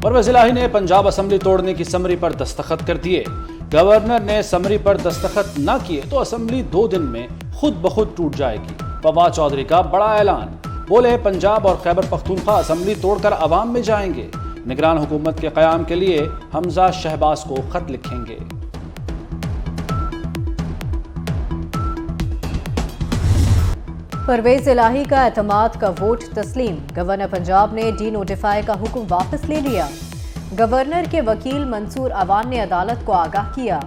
परवेज इलाही ने पंजाब असेंबली तोड़ने की समरी पर दस्तखत कर दिए। गवर्नर ने समरी पर दस्तखत न किए तो असेंबली 2 दिन में खुद ब खुद टूट जाएगी। फवाद चौधरी का बड़ा ऐलान, बोले पंजाब और खैबर पख्तूनख्वा असेंबली तोड़कर अवाम में जाएंगे। निगरान हुकूमत के कयाम के लिए हमजा शहबाज को खत लिखेंगे। परवेज इलाही का एतमाद का वोट तस्लीम। गवर्नर पंजाब ने डी नोटिफाई का हुक्म वापस ले लिया। गवर्नर के वकील मंसूर अवान ने अदालत को आगाह किया।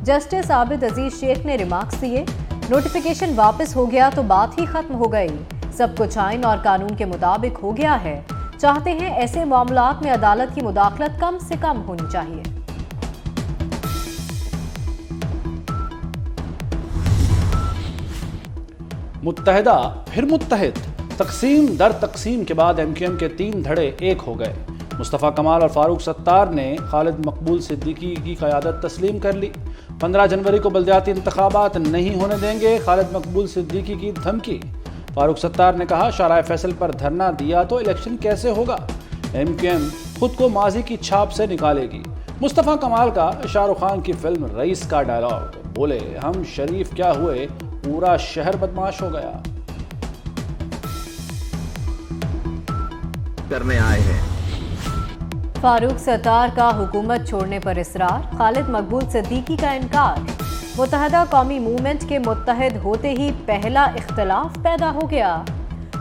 जस्टिस आबिद अजीज शेख ने रिमार्क्स दिए, नोटिफिकेशन वापस हो गया तो बात ही खत्म हो गई। सब कुछ आइन और कानून के मुताबिक हो गया है। चाहते हैं ऐसे मामलात में अदालत की मुदाखलत कम से कम होनी चाहिए। मुत्तहिदा फिर मुत्तहिद, तकसीम दर तकसीम के बाद MQM के 3 धड़े एक हो गए। मुस्तफ़ा कमाल और फारूक सत्तार ने खालिद मकबूल सिद्दीकी की क़यादत तस्लीम कर ली। 15 जनवरी को बल्दियाती इंतखाबात नहीं होने देंगे, खालिद मकबूल सिद्दीकी की धमकी। फारूक सत्तार ने कहा, शाहराह फैसल पर धरना दिया तो इलेक्शन कैसे होगा। MQM खुद को माजी की छाप से निकालेगी। मुस्तफ़ा कमाल का शाहरुख खान की फिल्म रईस का डायलॉग, बोले हम शरीफ क्या हुए, पूरा शहर बदमाश हो गया। करने आए हैं। फारूक सत्तार का हुकूमत छोड़ने पर इसरार, खालिद मकबूल सिद्दीकी का इनकार। मुत्तहदा कौमी मूवमेंट के मुत्तहद होते ही पहला इख्तलाफ पैदा हो गया।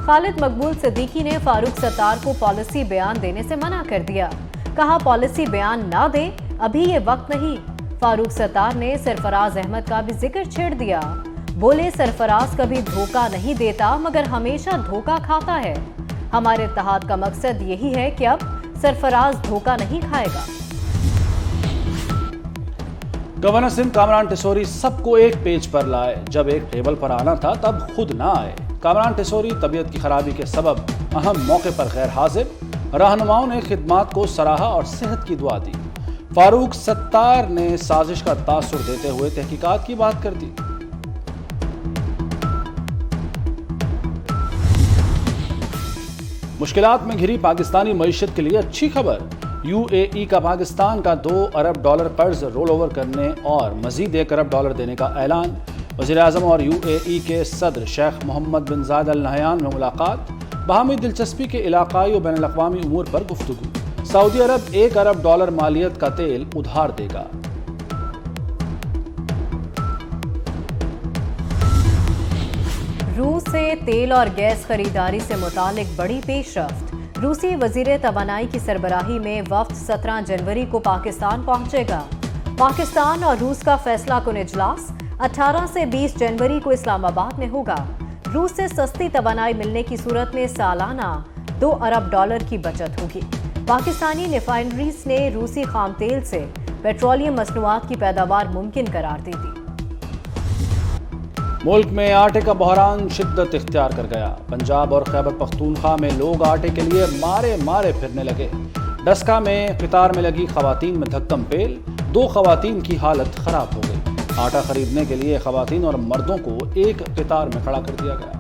खालिद मकबूल सिद्दीकी ने फारूक सत्तार को पॉलिसी बयान देने से मना कर दिया। कहा पॉलिसी बयान ना दे, अभी ये वक्त नहीं। फारूक सत्तार ने सरफराज अहमद का भी जिक्र छेड़ दिया। बोले सरफराज कभी धोखा नहीं देता मगर हमेशा धोखा खाता है। हमारे इत्तेहाद का मकसद यही है कि अब सरफराज धोखा नहीं खाएगा। गवर्नर सिंध कामरान टिसोरी सबको एक पेज पर लाए। जब एक टेबल पर आना था तब खुद ना आए। कामरान टिसोरी तबीयत की खराबी के सबब अहम मौके पर गैर हाजिर। रहनुमाओं ने खिदमात को सराहा और सेहत की दुआ दी। फारूक सत्तार ने साजिश का तासुर देते हुए तहकीकात की बात कर दी। मुश्किलात में घिरी पाकिस्तानी मईशत के लिए अच्छी खबर। UAE का पाकिस्तान का $2 अरब कर्ज रोल ओवर करने और मजीद $1 अरब देने का ऐलान। वज़ीर-ए-आज़म और UAE के सदर शेख मोहम्मद बिन ज़ायद अल नहयान में मुलाकात। बाहमी दिलचस्पी के इलाकाई और बैनुल अक़वामी उमूर पर गुफ्तगू। सऊदी अरब $1 अरब मालियत का तेल उधार देगा। रूस से तेल और गैस खरीदारी से मुतालिक बड़ी पेशरफ्त। रूसी वजीर तवानाई की सरबराही में वफ्द 17 जनवरी को पाकिस्तान पहुंचेगा। पाकिस्तान और रूस का फैसला कुन इजलास 18 से 20 जनवरी को इस्लामाबाद में होगा। रूस से सस्ती तवानाई मिलने की सूरत में सालाना $2 अरब की बचत होगी। पाकिस्तानी रिफाइनरीज ने रूसी खाम तेल से पेट्रोलियम मसनूआत की पैदावार मुमकिन करार दी थी। मुल्क में आटे का बहरान शिद्दत इख्तियार कर गया। पंजाब और खैबर पख्तूनख्वा में लोग आटे के लिए मारे मारे फिरने लगे। डस्का में कतार में लगी खवातीन में धक्कम पेल, 2 खवातीन की हालत खराब हो गई। आटा खरीदने के लिए खवातीन और मर्दों को एक कतार में खड़ा कर दिया गया।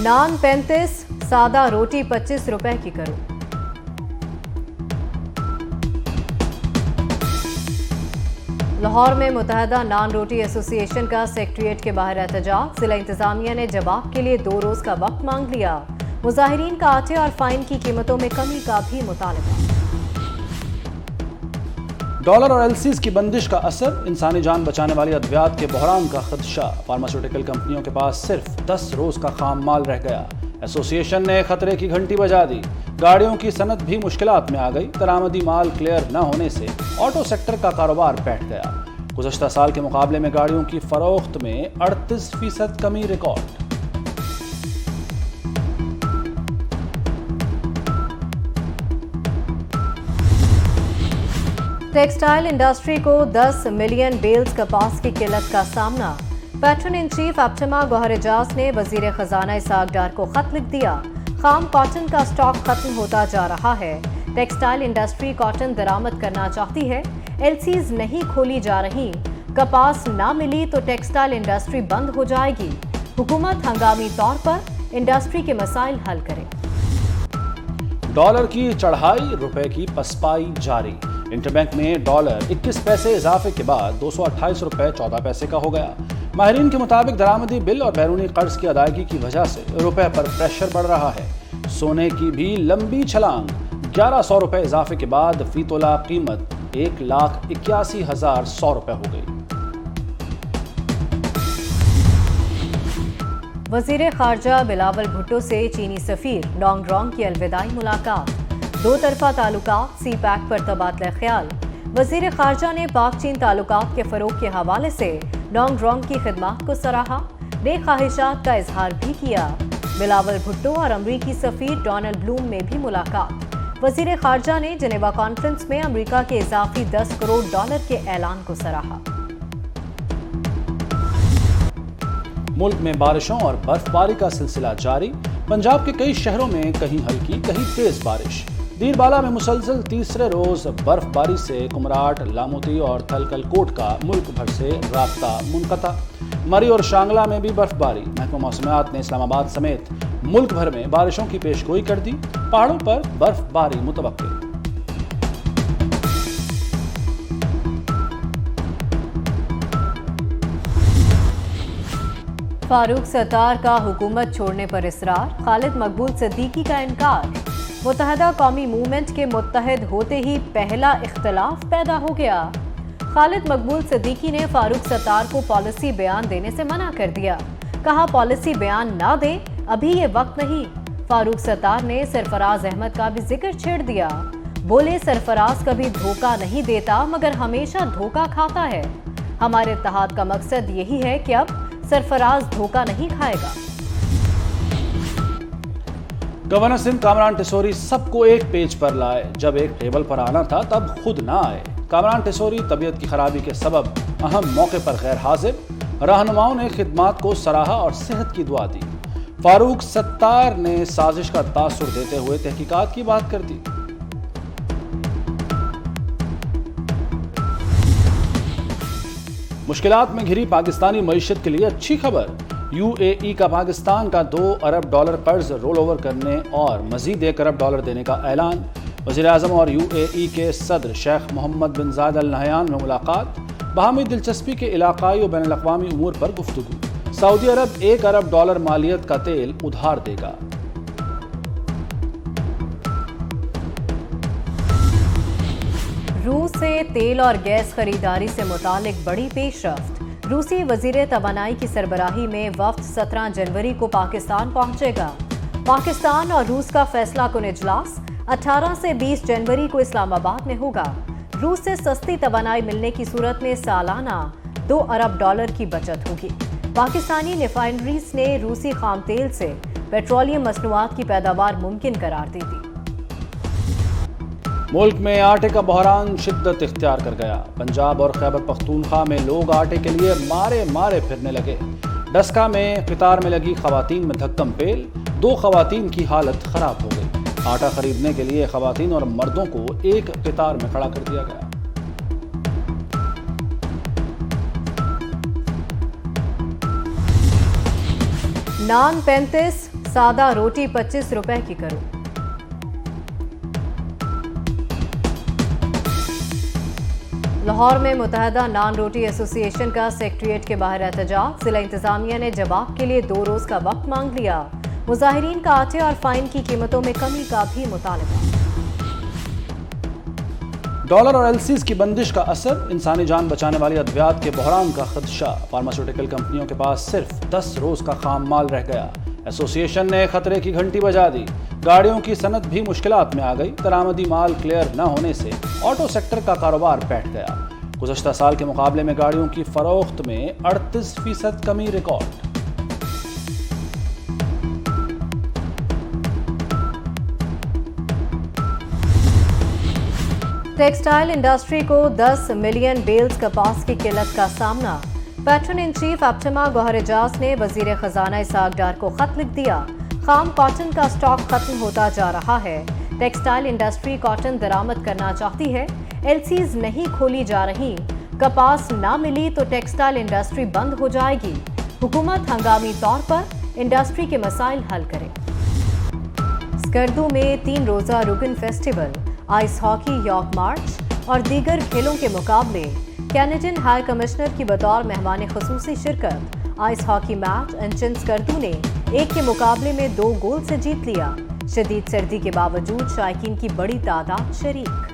नान 35, सादा रोटी 25 रुपए की करो। लाहौर में मुत्तहदा नान रोटी एसोसिएशन का सेक्रेटेरिएट के बाहर एहतजाज। जिला इंतजामिया ने जवाब के लिए 2 रोज का वक्त मांग लिया। मुजाहिरीन का आटे और फाइन की कीमतों में कमी का भी मुतालबा। डॉलर और LCs की बंदिश का असर, इंसानी जान बचाने वाली अद्वियात के बहरान का खदशा। फार्मास्यूटिकल कंपनियों के पास सिर्फ 10 रोज का खाम माल रह गया। एसोसिएशन ने खतरे की घंटी बजा दी। गाड़ियों की सनत भी मुश्किलात में आ गई। दरामदी माल क्लियर न होने से ऑटो सेक्टर का कारोबार बैठ गया। गुज़श्ता साल के मुकाबले में गाड़ियों की फरोख्त में 38% कमी रिकॉर्ड। टेक्सटाइल इंडस्ट्री को 10 मिलियन बेल्स कपास की किल्लत का सामना। Patron in chief APTMA Gohar Ejaz ने वजीर खजाना इसाक डार को खत लिख दिया। खाम कॉटन का स्टॉक खत्म होता जा रहा है। टेक्सटाइल इंडस्ट्री कॉटन दरामद करना चाहती है। LCs नहीं खोली जा रही। कपास ना मिली तो टेक्सटाइल इंडस्ट्री बंद हो जाएगी। हुकूमत हंगामी तौर पर इंडस्ट्री के मसाइल हल करे। डॉलर की चढ़ाई, रुपए की पसपाई जारी। इंटरबैंक में डॉलर 21 पैसे इजाफे के बाद 228 रुपए 14 पैसे का हो गया। माहिरीन के मुताबिक दरामदी बिल और बैरूनी कर्ज की अदायगी की वजह से रुपए पर प्रेशर बढ़ रहा है। सोने की भी लंबी छलांग, 1100 रुपए इजाफे के बाद फी तोला कीमत 1,81,100 रुपए हो गई। वजीर खारजा बिलावल भुट्टो से चीनी सफीर डोंग रोंग की अलविदाई मुलाकात। दो तरफा ताल्लुकात सी पैक पर तबादला ख्याल। वजीर खारजा ने पाक चीन ताल्लुकात के फरोग के हवाले से डोंग रोंग की खिदमत को सराहा, नेक ख्वाहिशात का इजहार भी किया। बिलावल भुट्टो और अमरीकी सफीर डोनाल्ड ब्लूम में भी मुलाकात। वजीर खारजा ने जेनेवा कॉन्फ्रेंस में अमरीका के इजाफी 10 करोड़ डॉलर के ऐलान को सराहा। मुल्क में बारिशों और बर्फबारी का सिलसिला जारी। पंजाब के कई शहरों में कहीं हल्की कहीं तेज बारिश। दीरबाला में मुसलसल तीसरे रोज बर्फबारी से कुमराट, लामोती और थलकलकोट का मुल्क भर से राब्ता मुनक़ता। मरी और शांगला में भी बर्फबारी। महकमा मौसमियात ने इस्लामाबाद समेत मुल्क भर में बारिशों की पेशगोई कर दी। पहाड़ों पर बर्फबारी मुतवक्किल। फारूक सत्तार का हुकूमत छोड़ने पर इसरार, खालिद मकबूल सिद्दीकी का इनकार। मुत्तहदा कौमी मूवमेंट के मुत्तहद होते ही पहला इख्तलाफ पैदा हो गया। खालिद मकबूल सिद्दीकी ने फारूक सत्तार को पॉलिसी बयान देने से मना कर दिया। कहा पॉलिसी बयान ना दे, अभी ये वक्त नहीं। फारूक सत्तार ने सरफराज अहमद का भी जिक्र छेड़ दिया। बोले सरफराज कभी धोखा नहीं देता मगर हमेशा धोखा खाता है। हमारे इत्तेहाद का मकसद यही है कि अब सरफराज धोखा नहीं खाएगा। गवर्नर सिंध कामरान टिसोरी सबको एक पेज पर लाए। जब एक टेबल पर आना था तब खुद ना आए। कामरान टिसोरी तबीयत की खराबी के सबब अहम मौके पर गैर हाजिर। रहनुमाओं ने खिदमात को सराहा और सेहत की दुआ दी। फारूक सत्तार ने साजिश का तासुर देते हुए तहकीकात की बात कर दी। मुश्किलात में घिरी पाकिस्तानी मईशत के लिए अच्छी खबर। यूएई का पाकिस्तान का 2 अरब डॉलर कर्ज रोल ओवर करने और मजीद 1 अरब डॉलर देने का ऐलान। वज़ीर आज़म और यूएई के सदर शेख मोहम्मद बिन ज़ायद अल नहयान में मुलाकात। बाहमी दिलचस्पी के इलाकाई और बैनुल अक़वामी उमूर पर गुफ्तगू। सऊदी अरब 1 अरब डॉलर मालियत का तेल उधार देगा। रूस से तेल और गैस खरीदारी से मुतालिक बड़ी पेशरफ्त। रूसी वजीर तवानाई की सरबराही में वफ्द 17 जनवरी को पाकिस्तान पहुंचेगा। पाकिस्तान और रूस का फैसला कुन इजलास 18 से 20 जनवरी को इस्लामाबाद में होगा। रूस से सस्ती तवानाई मिलने की सूरत में सालाना 2 अरब डॉलर की बचत होगी। पाकिस्तानी रिफाइनरीज ने रूसी खाम तेल से पेट्रोलियम मसनूआत की पैदावार मुमकिन करार दी थी। मुल्क में आटे का बहरान शिद्दत इख्तियार कर गया। पंजाब और खैबर पख्तूनख्वा में लोग आटे के लिए मारे मारे फिरने लगे। डस्का में कतार में लगी खवातीन में धक्कम पेल। 2 खवातीन की हालत खराब हो गई। आटा खरीदने के लिए खवातीन और मर्दों को एक कतार में खड़ा कर दिया गया। नान 35, सादा रोटी 25 रुपए की करो। लाहौर में मुत्तहदा नान रोटी एसोसिएशन का सेक्रेटेरिएट के बाहर एहतजाज। जिला इंतजामिया ने जवाब के लिए 2 रोज का वक्त मांग लिया। मुजाहिरीन का आटे और फाइन की कीमतों में कमी का भी मुतालबा। डॉलर और एलसीज की बंदिश का असर, इंसानी जान बचाने वाली अद्वियात के बहरान का खदशा। फार्मास्यूटिकल कंपनियों के पास सिर्फ 10 रोज का खाम माल रह गया। एसोसिएशन ने खतरे की घंटी बजा दी। गाड़ियों की सनत भी मुश्किलात में आ गई। दरामदी माल क्लियर न होने से ऑटो सेक्टर का कारोबार बैठ गया। गुज़श्ता साल के मुकाबले में गाड़ियों की फरोख्त में 38% कमी रिकॉर्ड। टेक्सटाइल इंडस्ट्री को 10 मिलियन बेल्स कपास की किल्लत का सामना। Patron in chief APTMA Gohar Ejaz ने वजीर खजाना इसहाक डार को खत लिख दिया। खाम कॉटन का स्टॉक खत्म होता जा रहा है। टेक्सटाइल इंडस्ट्री कॉटन दरामद करना चाहती है। एलसीज नहीं खोली जा रही। कपास ना मिली तो टेक्सटाइल इंडस्ट्री बंद हो जाएगी। हुकूमत हंगामी तौर पर इंडस्ट्री के मसाइल हल करे। स्कर्दू में 3 रोजा रुगन फेस्टिवल, आइस हॉकी यॉर्क मार्च और दीगर खेलों के मुकाबले। कैनेडियन हाई कमिश्नर की बतौर मेहमान खुसूसी शिरकत। आइस हॉकी मैच अंचन स्कर्दू ने 1 के मुकाबले में 2 गोल से जीत लिया। शदीद सर्दी के बावजूद शायकीन की बड़ी तादाद शरीक।